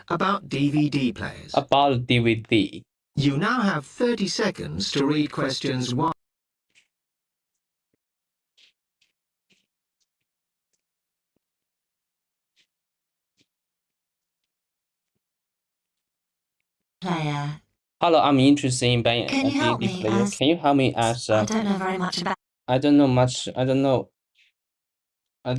about DVD players. About DVD. You now have 30 seconds to read questions 1. Player. Hello, I'm interested in buying Can a you help DVD me player. as Can you help me as I don't know very much about I don't know much. I don't know very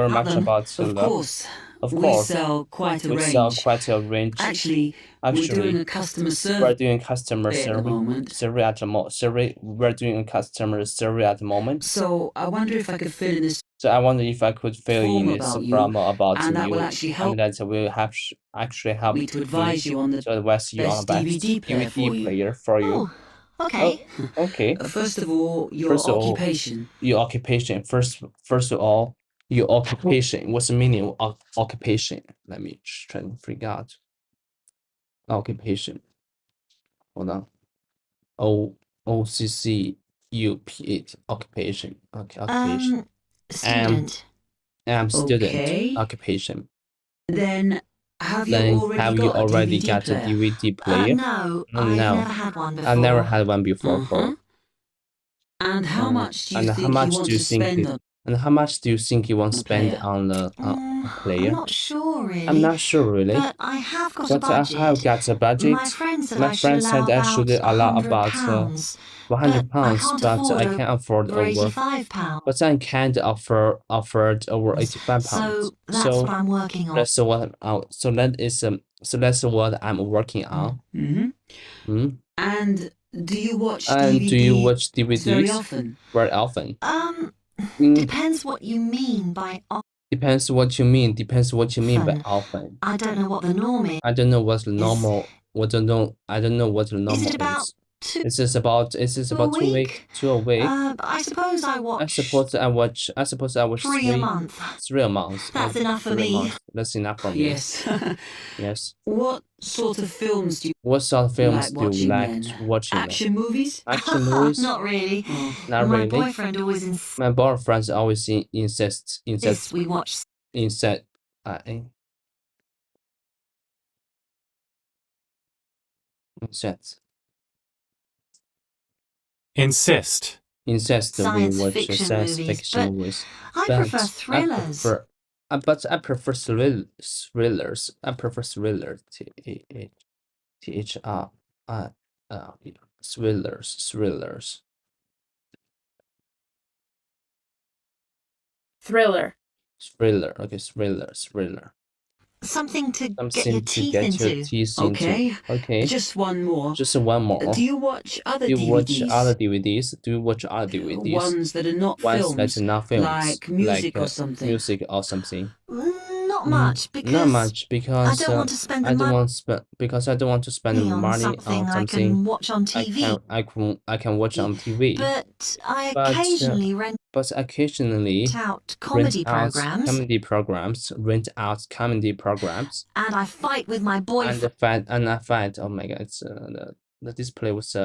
much them. about Of that. course, Of we course, sell quite a we range. sell quite a range. Actually, we're doing a customer we're survey doing customer at the survey moment. survey at the we're doing a customer survey at the moment. So I wonder if I could fill in this So I wonder if I could fill form in this about you, form about and that you, will actually help and that will have actually help me to advise you on the to advise you on best the best DVD player for you. player for you. Oh, okay. Oh, okay. First of all, your First of all, occupation. your occupation. First of all, your occupation. What's the meaning of occupation? Let me try to figure out. Occupation. Hold on. OCCUP. Occupation. Okay, occupation. Student. I'm student. Okay. Occupation. Then have you Then already have you got a already DVD got a player? DVD player? No, I've No, never had one before. I've never had one before. Uh-huh. And how much do you And how think you much want do you to think spend on and how much do you think you want to a spend player? on a I'm player? not sure really. I'm not sure really. But I have got a But I budget. have got a budget. My friend said My I friend should said I should allow allow about about £100. 100 But I pounds, can't but afford I can't afford over over. £85. But I can't offered over 85 pounds. So that's what I'm working on. That's what that's what I'm working on. Mm-hmm. Hmm? And do you watch And do you watch DVDs very DVDs often? very often? Depends what you mean by Depends what you mean. Depends what you mean by often. I don't know what the norm is. I don't know what's the normal. I don't know what the normal Is it about is. Is this about 2 week to a week? I suppose I watch I suppose I watch 3 a month. 3 a month. That's enough for 3 a me. month. That's enough for me. Yes. Yes. What sort of films do you What sort of films like do you watching like then? watching? Action movies? Action movies? Not really. Not My really. boyfriend always insists My boyfriend always insists we watch insist Insist. insist we science watch fiction science movies, fiction but movies. I But prefer thrillers. but I prefer thrillers. I prefer thriller. THR. Thrillers. Thriller. Thriller. Okay, thriller. Something to get your Something to teeth get your into. teeth into. Okay. Okay. Just one more. Just one more. Do you watch other Do you watch DVDs? other DVDs? Do you watch other DVDs? Ones that are not Ones films, that are not films, like music like or something. music or something. Not much because Not much because I don't want to spend the I don't money want because I don't want to spend on money something on I something can watch on TV. I can watch on TV. But I But, occasionally rent occasionally out comedy programs, rent out comedy programs, and I fight with my boyfriend I find oh my god, it's the display was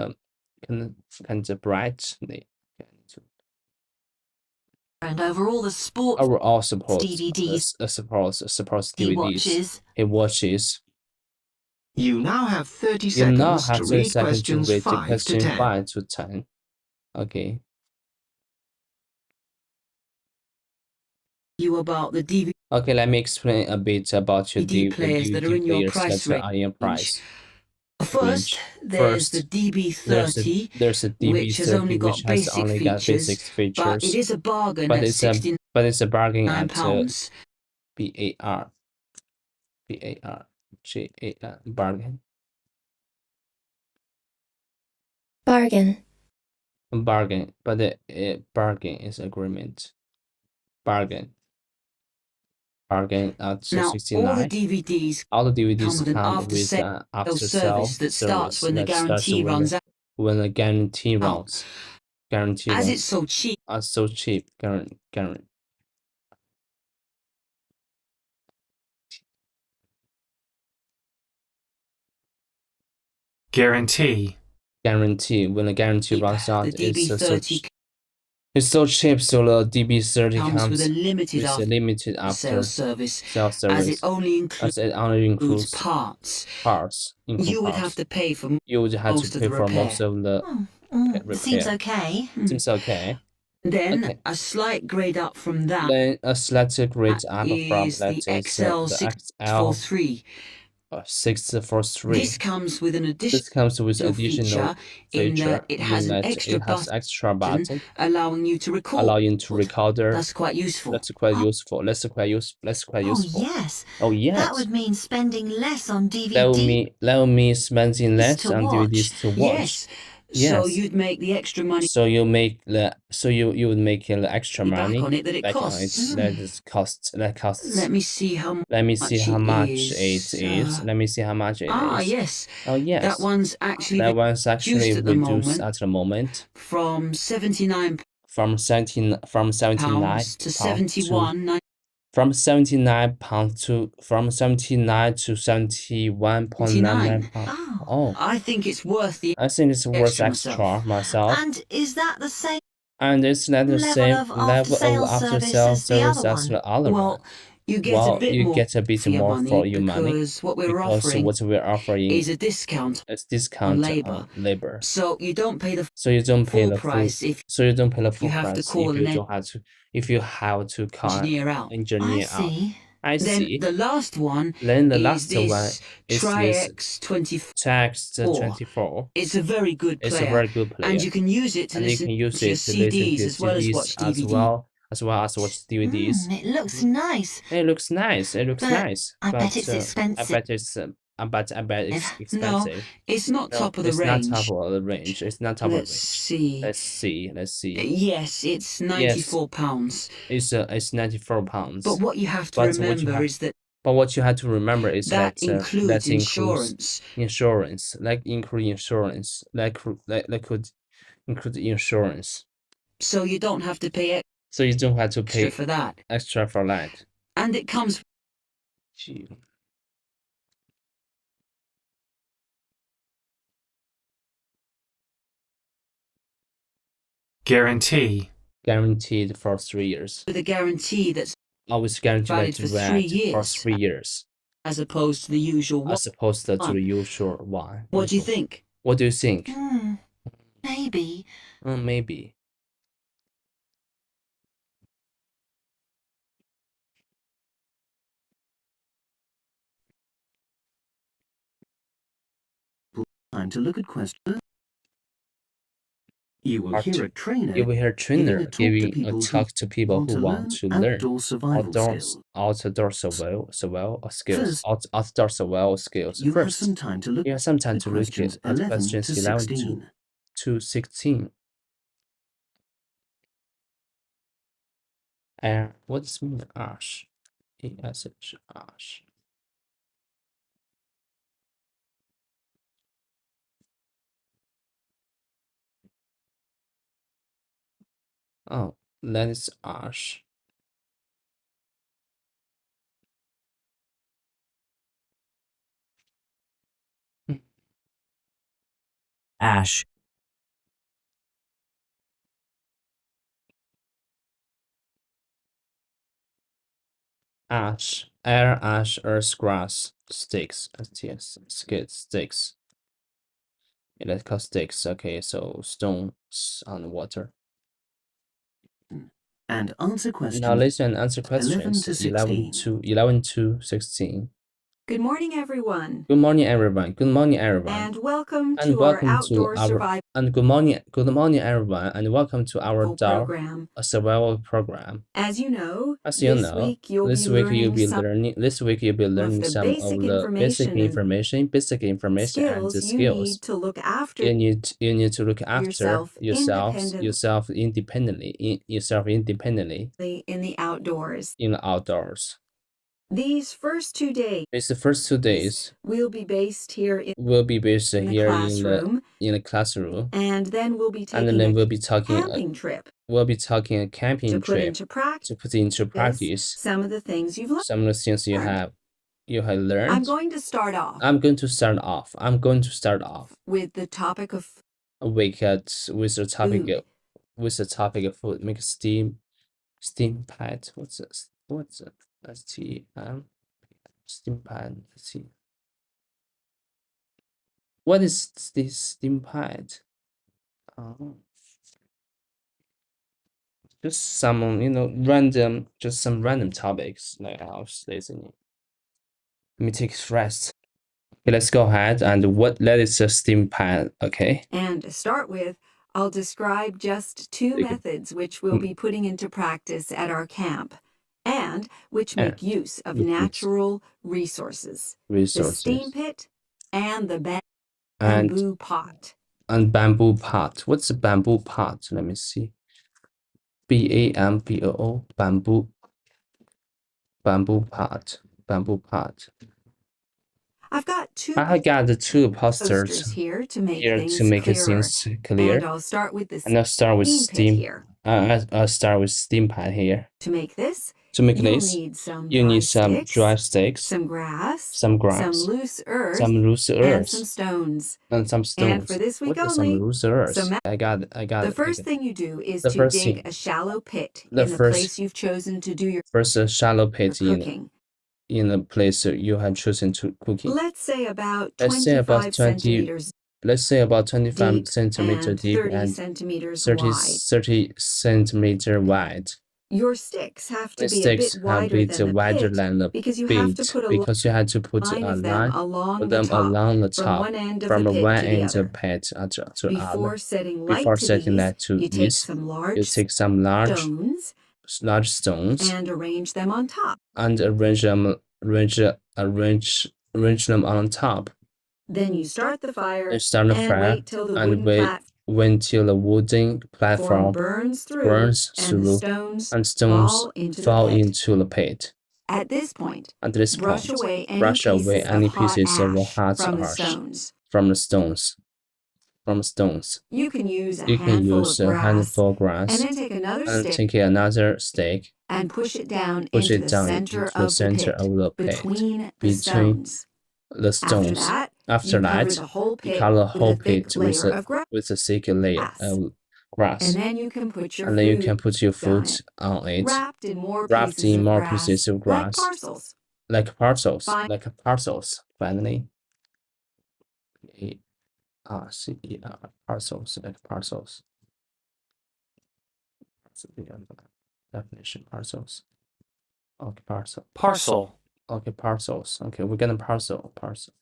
kind of bright. over all the sports Overall support DVDs supports he DVDs. He watches. You now have 30 You now seconds have to 30 read seconds to questions read 5 to question 10. 5 to 10. Okay. You about the DVD Okay, let me explain a bit about your players that are in your price that are in your price. First, there's the DB30, there's a which has only got basic features, but it is a bargain but at it's a bargain at £69. BAR bargain. Bargain, but bargain is agreement. Bargain at Now, 69. all the DVDs DVDs come with an after-sale service that starts when the guarantee runs out. When the guarantee runs. As it's so cheap, Guarantee. Guarantee when the guarantee runs out the is so DB30 It's so cheap, so the DB30 comes with a limited with a limited after sales service, sales as it service, only as it only includes parts. include You would parts. have to pay for You would have to most of pay the for most repair. of the Seems repair. okay. Seems okay. Then Okay. a slight grade up from that Then a slight grade up from is that the is XL the XL 643. 643. This comes with an This comes with additional additional feature in feature that it has in an that extra it has extra button button allowing you to allow record. you to recorder. That's quite useful. That's quite useful. That's quite Oh, useful. yes. Oh That yes. would mean spending less on That would mean spending less to on watch. DVDs to watch. Yes. So Yes. you'd make the extra money So you would make the extra back money on it that it back on costs. it that costs. Let me see how Let me see how much it it is. Let me see how much it is. yes. Oh yes. That one's actually That one's actually reduced at the reduced moment at the moment from 79 from 79 pounds to 71 from 79 pounds to from 79 to 71.99 pounds. Oh. Oh, I think it's worth the I think it's worth extra extra myself. And is that the same And it's not the level same of level of after-sales after-sales service as the service other as one? the other one. Well, you get Well, a bit you more get a bit for your more money for your money because what we're because offering what we're offering is a discount is on discount labor. on labor. So you don't pay the So you don't pay full the full price if so you don't pay the full you have to price call if you an don't have to if you have to call engineer out. I engineer out. see. I Then see. the last one Then the is last one this is this Tri-X 24. Text 24. It's a very good It's a player, very good player, and you can use it to and you listen can use to your it to listen to CDs your as well as CDs watch DVDs. as well as watch DVDs. It looks nice. It looks nice. It looks But nice. I But bet it's I expensive. bet it's I bet it's No, expensive. it's not No, top of the it's not range. top of the range. It's not top of the Let's range. see. Let's see. Yes, it's 94 pounds. It's 94 pounds. But what you have to But what you remember have is that But what you have to remember is that that includes insurance. insurance, like include insurance, like could include insurance. So you don't have to pay So you don't have to extra pay for that. extra for that. And it comes Gee. Guaranteed for 3 years. with a guarantee that's Always guaranteed valid for 3 for years, 3 years, as opposed to the usual one. as opposed to the usual one. What do you think? What do you think? Maybe. Maybe. Time to look at questions. You will hear a trainer giving a talk to people who want to learn outdoor survival skills. outdoor survival skills. Outdoor survival skills. You have First, some time to look you have some time at to look questions at 11 questions to 11 16. to 16. And what does mean ash? ASH ash. Oh, that is ash. Ash. Ash, air, ash, earth, grass, sticks, STS, sticks. Yeah, that's called sticks. Okay, so stones on water. And answer questions. Now listen and answer 11 questions to 11 to 16. Good morning, everyone. Good morning, everyone. Good morning, everyone. And welcome And to welcome our outdoor to our survival and good morning, everyone, and welcome to our program. survival program. As you know, As you know, week you'll this be week you'll learning be some learning. This week you'll be learning the some basic of the basic information information and skills the you skills need to look after you need to look after yourself independently in the outdoors. in the outdoors. These first 2 days It's the first 2 days will be based here in will be based the here classroom, in the classroom, and then we'll be and taking then a we'll be talking camping trip a camping to put trip into practice to put into practice some of the things you've learned. some of the things you have learned. I'm going to start off I'm going to start off with the topic of with the topic food. with the topic of food. Make steam pad. What's this? What's it? STM steam pad. Let's see. What is this steam pad? Just some random, just some random topics like I was listening. Let me take a rest. Okay, let's go ahead and let is a steam pad. Okay. And to start with, I'll describe just two Okay. methods which we'll be putting into practice at our camp and which make use of make use. natural resources. The steam Resources pit and the and bamboo pot. bamboo pot. What's a bamboo pot? Let me see. BAMBOO bamboo pot. Bamboo pot. I've got two I got the two posters posters here to make here things to make clearer. things clear. And I'll start with the And I'll start with steam pit steam. here. I'll start with steam pad here. To make this, To make you'll this, need some you dry need some sticks, dry sticks, some grass, some some loose earth, some loose and earth, some stones. and some stones. And for this week What is some only, loose earth? so I got the it. first thing you do is The to first dig thing- a shallow pit the in the first- place you've chosen to do your First, a shallow pit cooking. in the place you have chosen to cooking. Let's say about Let's say about 25 20 centimeters Let's say about 25 deep centimeter and deep 30 and centimeters 30, wide. 30 centimeter wide. Your sticks have to The be a sticks bit have wider bit than the wider pit than the because you have to bit put a because you had to put line a of them line along of the them top along the from top one end of from the pit one to the end of other. pit to other. Before setting light Before to setting these, that to you take this, some you large take some large stones stones and arrange them on top. and arrange them on top. Then you start the fire And start the and fire wait till the and wooden wait till the wooden platform platform burns through burns and the through stones and stones fall into the pit. into the pit. At this point, At this brush point, away any brush away pieces any of hot pieces of ash hot from the ash stones. from the stones. You can use a You can handful use of a grass handful of grass and then take another and stick take another stick, and push it down push into it the down center into the of center the of the pit, pit, between the between stones. the After stones. that, After you cover that, the whole you pit cover the with whole a thick pit layer of grass. with a thick layer of grass. And then you can put your And then you food can put your on food it, on it, wrapped in more wrapped pieces in of more grass, pieces of like grass, parcels. like parcels, Fine. like parcels. Finally, parcels, like parcels. Definition parcels. Okay, Parcel. Okay, parcels. Okay, we're gonna parcel. Parcel.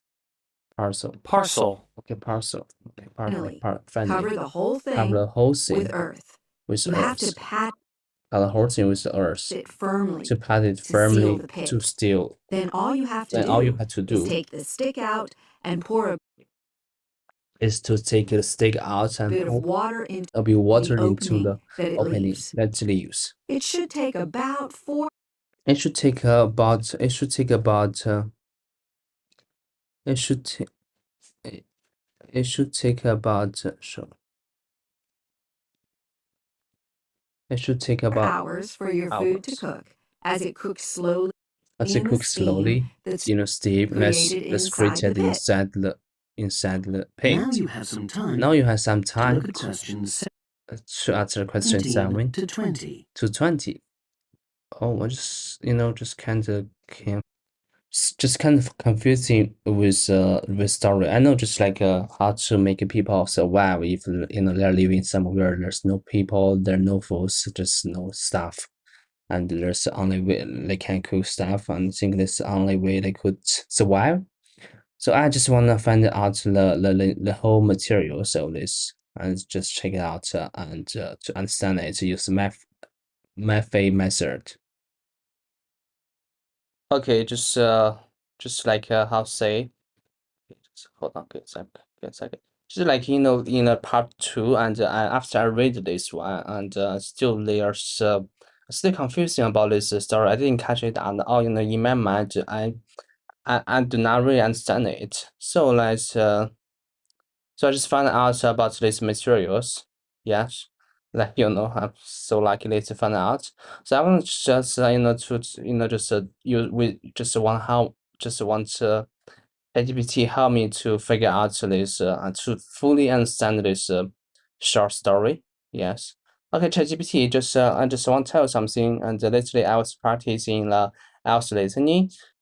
Okay, parcel. Okay, Finally, finally. cover the whole Cover thing the whole thing with earth. with You have to earth. pat Cover the whole thing with the earth. it firmly. To pat it to seal firmly the pit. to seal. Then all you have to Then all you do have to is do take the stick out and pour a is to take the stick out and bit of pour water into a bit of water the into the that it opening leaves. that leaves. It should take about 4 It should take about. It should take about. It should take. It should take about. It should take about hours for your food to hours. cook. As it cooks slowly as in it the cooks steam slowly. that's You know, steam that's created that's inside the created pit. inside the pit. Now you have some time Now you have some to time look at questions to answer question 17 7 to 20. to 20. Oh, I just kind of just kind of confusing with story. I know just like how to make people survive if they're living somewhere there's no people, there are no foods, just no stuff, and there's the only way they can cook stuff, and I think that's the only way they could survive. So I just want to find out the whole materials of this and just check it out and to understand it, use method method. Okay, just like how to say. Just hold on, give a second. Just like in a part 2, and after I read this one, and still there's still confusing about this story. I didn't catch it, and all in my mind, I do not really understand it. So let's so I just found out about these materials. Yes, like I'm so lucky to find out. So I want to just just want ChatGPT help me to figure out this to fully understand this short story. Yes. Okay, ChatGPT, I just want to tell you something. And lately I was practicing the IELTS listening.